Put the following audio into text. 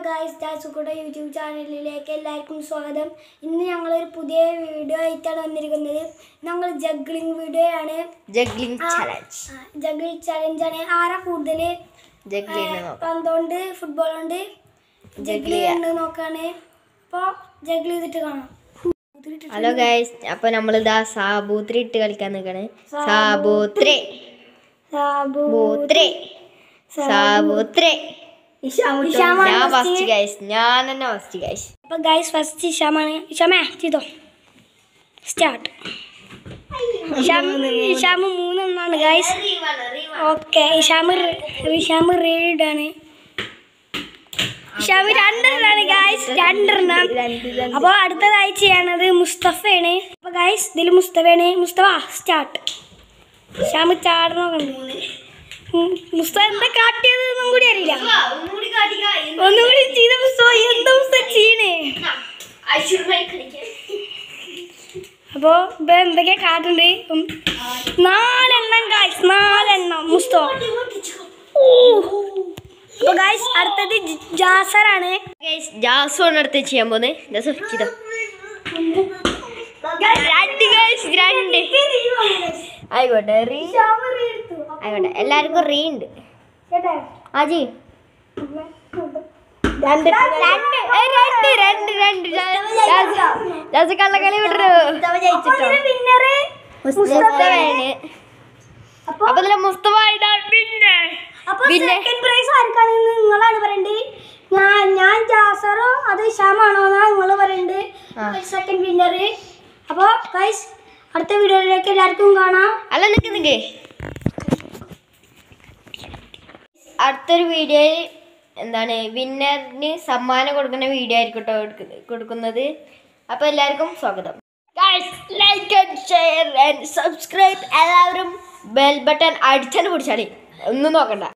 guys, Dasukoda YouTube channel-ilekku ellarkum swagatham. Innu ഞങ്ങൾ ഒരു പുതിയ വീഡിയോ ആയിട്ടാണ് വന്നിരിക്കുന്നത്. ഞങ്ങൾ ജഗ്ലിംഗ് വീഡിയോ ആണ്. Juggling challenge. ജഗ്ലിംഗ് ചാലഞ്ച് ആണ്. ആരാ കൂടുതൽ ജഗ്ലിംഗ് നോക്കാം. പന്തോണ്ട് ഫുട്ബോൾ ഉണ്ട്. ജഗ്ലിംഗ് നോക്കാണ്. അപ്പോൾ ജഗ്ലി ചെയ്തിട്ട് കാണാം. ഹലോ ഗൈസ്, അപ്പോൾ നമ്മൾ ഇതാ സാബൂത്രി ഇട്ട് കളിക്കാൻ നിൽക്കാണ്. സാബൂത്രി സാബൂത്രി സാബൂത്രി. ഞാൻ ഫസ്റ്റ് ഗൈസ്, ഞാൻ തന്നെ ഫസ്റ്റ് ഗൈസ്. അപ്പോൾ ഗൈസ് ഫസ്റ്റ് ഇഷാമാണ്. ഇഷാമേ ചെയ്തോ, സ്റ്റാർട്ട്. ഇഷാമ് 3-1 ഗൈസ്. ഓക്കെ, ഇഷാമ് റെഡിയാണ്. ഇഷാമ് 2 ഗൈസ്, 2. അപ്പോൾ അടുത്തതായി ചെയ്യണത് മുസ്തഫയാണ്. അപ്പോൾ ഗൈസ് ഇതിൽ മുസ്തഫയാണ്. മുസ്തഫ സ്റ്റാർട്ട്. ഇഷാമ് ചാടണം. മുസ്തഫ എന്താ കാട്ടിയതെന്നും കൂടി അറിയില്ല. ഒന്നുകൂടി ചെയ്ത മുസ്തഫ എന്താ മുസ്തഫ ചെയ്യണേ? അപ്പോ ഇപ്പൊ എന്തൊക്കെയാ കാട്ടുണ്ട്? 4 ഗൈസ്, 4 മുസ്തഫ. അപ്പൊ ഗൈസ് അടുത്തത് ജാസറാണ്. ജാസോണ് അടുത്ത് ചെയ്യാൻ പോകുന്നത്. ജാസോ ചെയ്തോ. 2 ഗൈസ്, 2. ആയിക്കോട്ടെ, ആയിക്കോട്ടെ, എല്ലാവർക്കും റീ ഉണ്ട്. ആജി 2 ജാസ് കള്ളക്കളി വിട്ടു. മുസ്തഫയാണ്. അപ്പൊ ഇതിലെ മുസ്തഫ നിങ്ങളാണ് പറയണ്ടത്. ഞാൻ ജാസറോ അത് ഇഷാമാണോ എന്നാ നിങ്ങൾ പറയണ്ടത്. Second winner. അപ്പൊ ഗൈസ് അടുത്ത വീഡിയോയിലേക്ക് എല്ലാവർക്കും കാണാം. അല്ല നിക്ക് അടുത്തൊരു വീഡിയോയിൽ എന്താണ് വിന്നറിന് സമ്മാനം കൊടുക്കുന്ന വീഡിയോ ആയിരിക്കട്ടോ കൊടുക്കുന്നത്. അപ്പൊ എല്ലാവർക്കും സ്വാഗതം. Guys like and share and subscribe. എല്ലാവരും ബെൽ ബട്ടൺ അടിച്ചാണ് പിടിച്ചാളി, ഒന്നും നോക്കണ്ട.